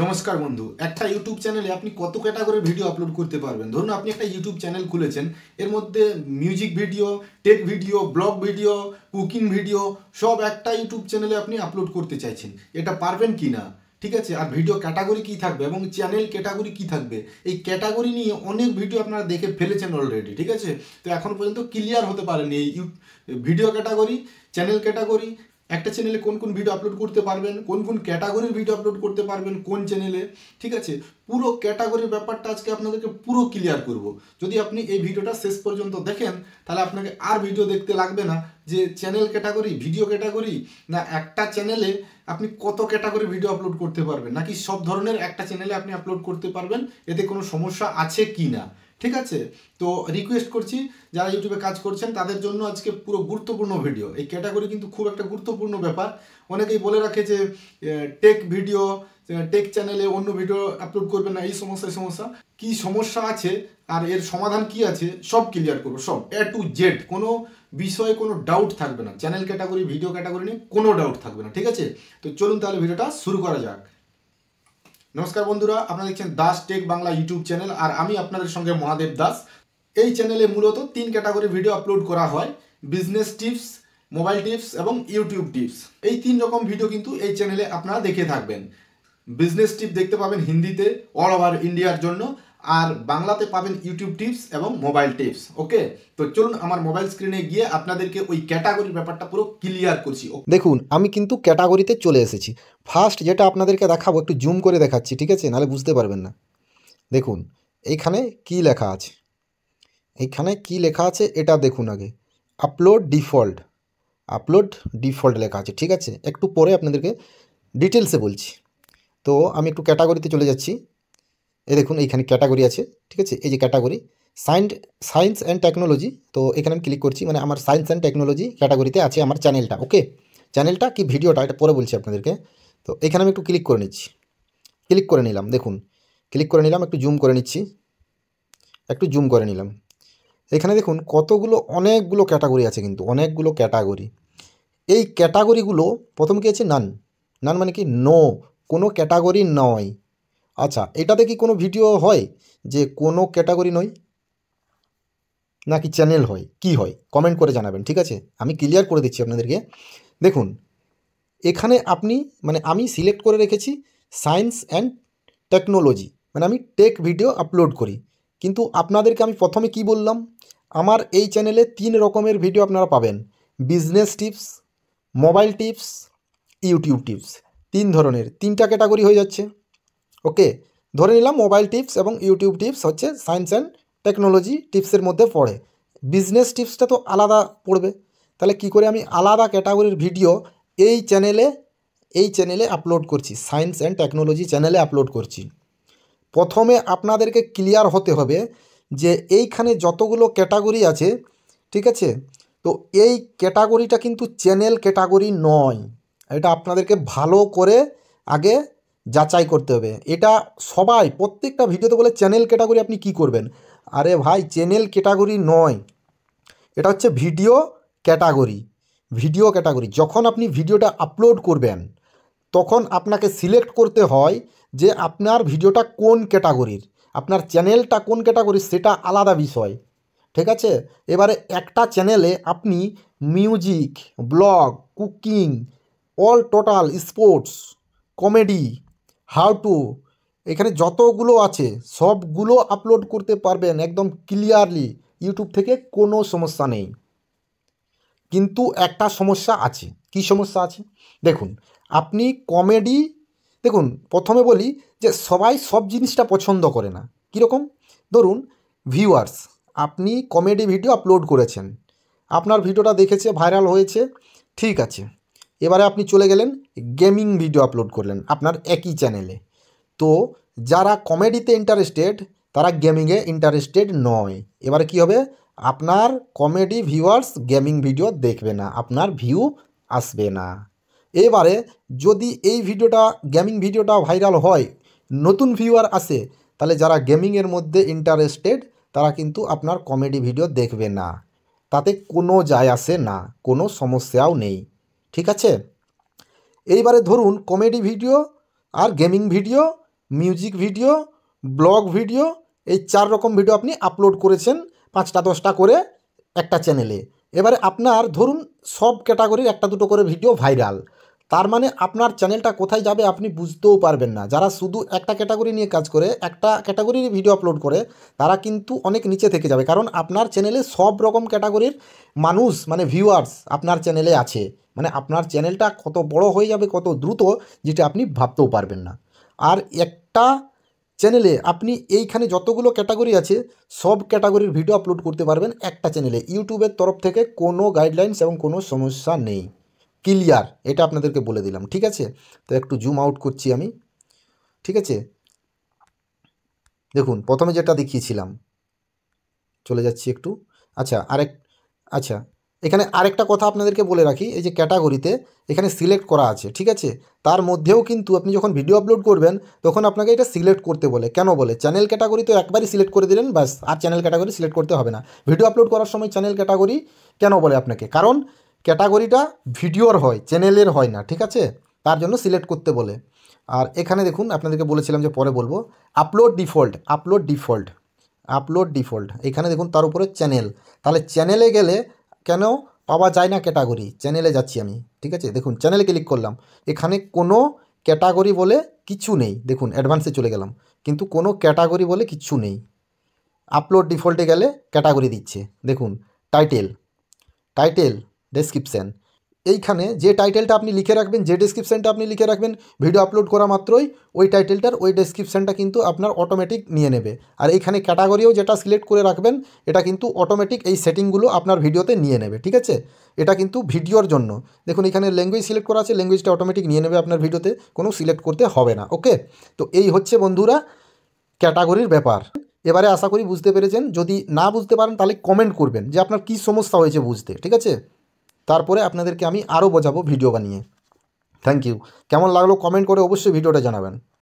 নমস্কার বন্ধু, একটা ইউটিউব চ্যানেলে আপনি কত ক্যাটাগরির ভিডিও আপলোড করতে পারবেন। ধরুন আপনি একটা ইউটিউব চ্যানেল খুলেছেন, এর মধ্যে music video, take video, blog video, cooking video সব একটা ইউটিউব চ্যানেলে আপনি আপলোড করতে চাইছেন। এটা পারবেন কি না? ঠিক আছে, আর ভিডিও ক্যাটাগরি কী থাকবে এবং চ্যানেল ক্যাটাগরি কী থাকবে, এই ক্যাটাগরি নিয়ে অনেক ভিডিও আপনারা দেখে ফেলেছেন অলরেডি। ঠিক আছে, তো এখন পর্যন্ত ক্লিয়ার হতে পারেনি এই ভিডিও ক্যাটাগরি, চ্যানেল ক্যাটাগরি, একটা চ্যানেলে কোন কোন ভিডিও আপলোড করতে পারবেন, কোন কোন ক্যাটাগরির ভিডিও আপলোড করতে পারবেন কোন চ্যানেলে। ঠিক আছে, পুরো ক্যাটাগরির ব্যাপারটা আজকে আপনাদেরকে পুরো ক্লিয়ার করব। যদি আপনি এই ভিডিওটা শেষ পর্যন্ত দেখেন তাহলে আপনাকে আর ভিডিও দেখতে লাগবে না যে চ্যানেল ক্যাটাগরি, ভিডিও ক্যাটাগরি, না একটা চ্যানেলে আপনি কত ক্যাটাগরির ভিডিও আপলোড করতে পারবেন, নাকি সব ধরনের একটা চ্যানেলে আপনি আপলোড করতে পারবেন, এতে কোনো সমস্যা আছে কি না। ঠিক আছে, তো রিকোয়েস্ট করছি যারা ইউটিউবে কাজ করছেন তাদের জন্য আজকে পুরো গুরুত্বপূর্ণ ভিডিও। এই ক্যাটাগরি কিন্তু খুব একটা গুরুত্বপূর্ণ ব্যাপার। অনেকেই বলে রাখে যে টেক ভিডিও, টেক চ্যানেলে অন্য ভিডিও আপলোড করবেন না, এই সমস্যা কি সমস্যা আছে আর এর সমাধান কি আছে সব ক্লিয়ার করবো, সব এ টু জেড। কোনো বিষয়ে কোনো ডাউট থাকবে না, চ্যানেল ক্যাটাগরি, ভিডিও ক্যাটাগরি নিয়ে কোনো ডাউট থাকবে না। ঠিক আছে, তো চলুন তাহলে ভিডিওটা শুরু করা যাক। নমস্কার বন্ধুরা, আপনারা দেখছেন Das tech Bangla YouTube channel, আর আমি আপনাদের সঙ্গে মহাদেব দাস। এই চ্যানেলে মূলত 3 ক্যাটাগরির ভিডিও আপলোড করা হয়: বিজনেস টিপস, মোবাইল টিপস এবং ইউটিউব টিপস। এই 3 রকম ভিডিও কিন্তু এই চ্যানেলে আপনারা দেখে থাকবেন। বিজনেস টিপ দেখতে পাবেন হিন্দিতে অল ওভার ইন্ডিয়ার জন্য, আর বাংলাতে পাবেন ইউটিউব টিপস এবং মোবাইল টিপস। ওকে, তো চলুন আমার মোবাইল স্ক্রিনে গিয়ে আপনাদেরকে ওই ক্যাটাগরির ব্যাপারটা পুরো ক্লিয়ার করছি। দেখুন, আমি কিন্তু ক্যাটাগরিতে চলে এসেছি। ফার্স্ট যেটা আপনাদেরকে দেখাবো, একটু জুম করে দেখাচ্ছি, ঠিক আছে, নাহলে বুঝতে পারবেন না। দেখুন এইখানে কি লেখা আছে, এইখানে কি লেখা আছে এটা দেখুন আগে। আপলোড ডিফল্ট লেখা আছে, ঠিক আছে। একটু পরে আপনাদেরকে ডিটেলসে বলছি। তো আমি একটু ক্যাটাগরিতে চলে যাচ্ছি। এই দেখুন এইখানে ক্যাটাগরি আছে, ঠিক আছে। এই যে ক্যাটাগরি সায়েন্স অ্যান্ড টেকনোলজি, তো এখানে আমি ক্লিক করছি, মানে আমার সায়েন্স অ্যান্ড টেকনোলজি ক্যাটাগরিতে আছে আমার চ্যানেলটা। ওকে, চ্যানেলটা কি ভিডিওটা এটা পরে বলছি আপনাদেরকে। তো এখানে আমি একটু ক্লিক করে নিচ্ছি, ক্লিক করে নিলাম। দেখুন ক্লিক করে নিলাম, একটু জুম করে নিচ্ছি, একটু জুম করে নিলাম। এখানে দেখুন কতগুলো, অনেকগুলো ক্যাটাগরি আছে, কিন্তু অনেকগুলো ক্যাটাগরি। এই ক্যাটাগরিগুলো প্রথম কি আছে, নান মানে কি নো, কোনো ক্যাটাগরি নয়। আচ্ছা, এটাতে কি কোনো ভিডিও হয় যে কোনো ক্যাটাগরি নয়, নাকি চ্যানেল হয়, কি হয় কমেন্ট করে জানাবেন, ঠিক আছে। আমি ক্লিয়ার করে দিচ্ছি আপনাদেরকে। দেখুন এখানে আপনি, মানে আমি সিলেক্ট করে রেখেছি সায়েন্স অ্যান্ড টেকনোলজি, মানে আমি টেক ভিডিও আপলোড করি। কিন্তু আপনাদেরকে আমি প্রথমে কি বললাম, আমার এই চ্যানেলে 3 রকমের ভিডিও আপনারা পাবেন: business tips, mobile tips, YouTube tips. 3 ধরনের, 3টা ক্যাটাগরি হয়ে যাচ্ছে। ওকে, ধরে নিলাম মোবাইল টিপস এবং ইউটিউব টিপস হচ্ছে সায়েন্স অ্যান্ড টেকনোলজি টিপসের মধ্যে পড়ে। বিজনেস টিপসটা তো আলাদা পড়বে। তাহলে কি করে আমি আলাদা ক্যাটাগরির ভিডিও এই চ্যানেলে আপলোড করছি, সায়েন্স অ্যান্ড টেকনোলজি চ্যানেলে আপলোড করছি। প্রথমে আপনাদেরকে ক্লিয়ার হতে হবে যে এইখানে যতগুলো ক্যাটাগরি আছে, ঠিক আছে, তো এই ক্যাটাগরিটা কিন্তু চ্যানেল ক্যাটাগরি নয়। এটা আপনাদেরকে ভালো করে আগে যাচাই করতে হবে। এটা সবাই প্রত্যেকটা ভিডিওতে বলে চ্যানেল ক্যাটাগরি, আপনি কি করবেন? আরে ভাই, চ্যানেল ক্যাটাগরি নয়, এটা হচ্ছে ভিডিও ক্যাটাগরি। ভিডিও ক্যাটাগরি যখন আপনি ভিডিওটা আপলোড করবেন তখন আপনাকে সিলেক্ট করতে হয় যে আপনার ভিডিওটা কোন ক্যাটাগরির, আপনার চ্যানেলটা কোন ক্যাটাগরির, সেটা আলাদা বিষয়, ঠিক আছে। এবারে একটা চ্যানেলে আপনি music, blog, cooking, all total, sports, comedy, how to, এখানে যতগুলো আছে সবগুলো আপলোড করতে পারবেন একদম ক্লিয়ারলি ইউটিউব থেকে, কোনো সমস্যা নেই। কিন্তু একটা সমস্যা আছে। কি সমস্যা আছে দেখুন, আপনি কমেডি, দেখুন প্রথমে বলি যে সবাই সব জিনিসটা পছন্দ করে না। কীরকম, ধরুন ভিউয়ার্স, আপনি কমেডি ভিডিও আপলোড করেছেন, আপনার ভিডিওটা দেখেছে, ভাইরাল হয়েছে, ঠিক আছে। এবারে আপনি চলে গেলেন গেমিং ভিডিও আপলোড করলেন আপনার একই চ্যানেলে। তো যারা কমেডিতে ইন্টারেস্টেড তারা গেমিংয়ে ইন্টারেস্টেড নয়। এবারে কি হবে, আপনার কমেডি ভিউয়ার্স গেমিং ভিডিও দেখবে না, আপনার ভিউ আসবে না। এবারে যদি এই ভিডিওটা, গেমিং ভিডিওটা ভাইরাল হয়, নতুন ভিউয়ার আসে, তাহলে যারা গেমিংয়ের মধ্যে ইন্টারেস্টেড তারা কিন্তু আপনার কমেডি ভিডিও দেখবে না। তাতে কোনো যায় আসে না, কোনো সমস্যাও নেই, ঠিক আছে। এইবারে ধরুন কমেডি ভিডিও আর gaming video music video, blog video, এই 4 রকম ভিডিও আপনি আপলোড করেছেন 5টা 10টা করে একটা চ্যানেলে। এবারে আপনার ধরুন সব ক্যাটাগরির 1টা 2টো করে ভিডিও ভাইরাল, তার মানে আপনার চ্যানেলটা কোথায় যাবে আপনি বুঝতেও পারবেন না। যারা শুধু একটা ক্যাটাগরি নিয়ে কাজ করে, একটা ক্যাটাগরির ভিডিও আপলোড করে, তারা কিন্তু অনেক নিচে থেকে যাবে, কারণ আপনার চ্যানেলে সব রকম ক্যাটাগরির মানুষ মানে ভিউয়ার্স আপনার চ্যানেলে আছে। মানে আপনার চ্যানেলটা কত বড় হয়ে যাবে কত দ্রুত, যেটা আপনি ভাবতেও পারবেন না। আর একটা চ্যানেলে আপনি এইখানে যতগুলো ক্যাটাগরি আছে সব ক্যাটাগরির ভিডিও আপলোড করতে পারবেন একটা চ্যানেলে। ইউটিউবের তরফ থেকে কোনো গাইডলাইন্স এবং কোনো সমস্যা নেই, ক্লিয়ার, এটা আপনাদেরকে বলে দিলাম। ঠিক আছে, তো একটু জুম আউট করছি আমি। ঠিক আছে, দেখুন প্রথমে যেটা দেখিয়েছিলাম, চলে যাচ্ছি একটু। আচ্ছা, এখানে আরেকটা কথা আপনাদেরকে বলে রাখি, এই যে ক্যাটাগরিতে এখানে সিলেক্ট করা আছে, ঠিক আছে, তার মধ্যেও কিন্তু আপনি যখন ভিডিও আপলোড করবেন তখন আপনাকে এটা সিলেক্ট করতে বলে। কেন বলে? চ্যানেল ক্যাটাগরি তো একবারই সিলেক্ট করে দিলেন ব্যাস, আর চ্যানেল ক্যাটাগরি সিলেক্ট করতে হবে না। ভিডিও আপলোড করার সময় চ্যানেল ক্যাটাগরি কেন বলে আপনাকে? কারণ ক্যাটাগরিটা ভিডিওর হয়, চ্যানেলের হয় না, ঠিক আছে, তার জন্য সিলেক্ট করতে বলে। আর এখানে দেখুন আপনাদেরকে বলেছিলাম যে পরে বলবো, আপলোড ডিফল্ট এখানে দেখুন, তার উপরে চ্যানেল। তাহলে চ্যানেলে গেলে কেন পাওয়া যায় না ক্যাটাগরি? চ্যানেলে যাচ্ছি আমি, ঠিক আছে, দেখুন চ্যানেলে ক্লিক করলাম, এখানে কোনো ক্যাটাগরি বলে কিছু নেই। দেখুন অ্যাডভান্সে চলে গেলাম, কিন্তু কোনো ক্যাটাগরি বলে কিছু নেই। আপলোড ডিফল্টে গেলে ক্যাটাগরি দিচ্ছে, দেখুন টাইটেল ডেসক্রিপশান, এইখানে যে টাইটেলটা আপনি লিখে রাখবেন, যে ডেসক্রিপশানটা আপনি লিখে রাখবেন ভিডিও আপলোড করা মাত্রই, ওই টাইটেলটার ওই ডেসক্রিপশানটা কিন্তু আপনার অটোমেটিক নিয়ে নেবে। আর এইখানে ক্যাটাগরিও যেটা সিলেক্ট করে রাখবেন, এটা কিন্তু অটোমেটিক এই সেটিংগুলো আপনার ভিডিওতে নিয়ে নেবে, ঠিক আছে। এটা কিন্তু ভিডিওর জন্য। দেখুন এখানে ল্যাঙ্গুয়েজ সিলেক্ট করা আছে, ল্যাঙ্গুয়েজটা অটোমেটিক নিয়ে নেবে আপনার ভিডিওতে, কোনো সিলেক্ট করতে হবে না। ওকে, তো এই হচ্ছে বন্ধুরা ক্যাটাগরির ব্যাপার। এবারে আশা করি বুঝতে পেরেছেন। যদি না বুঝতে পারেন তাহলে কমেন্ট করবেন যে আপনার কী সমস্যা হয়েছে বুঝতে, ঠিক আছে, তারপরে আপনাদেরকে আমি আরও বোঝাবো ভিডিও বানিয়ে। Thank you. কেমন লাগলো কমেন্ট করে অবশ্যই ভিডিওটা জানাবেন।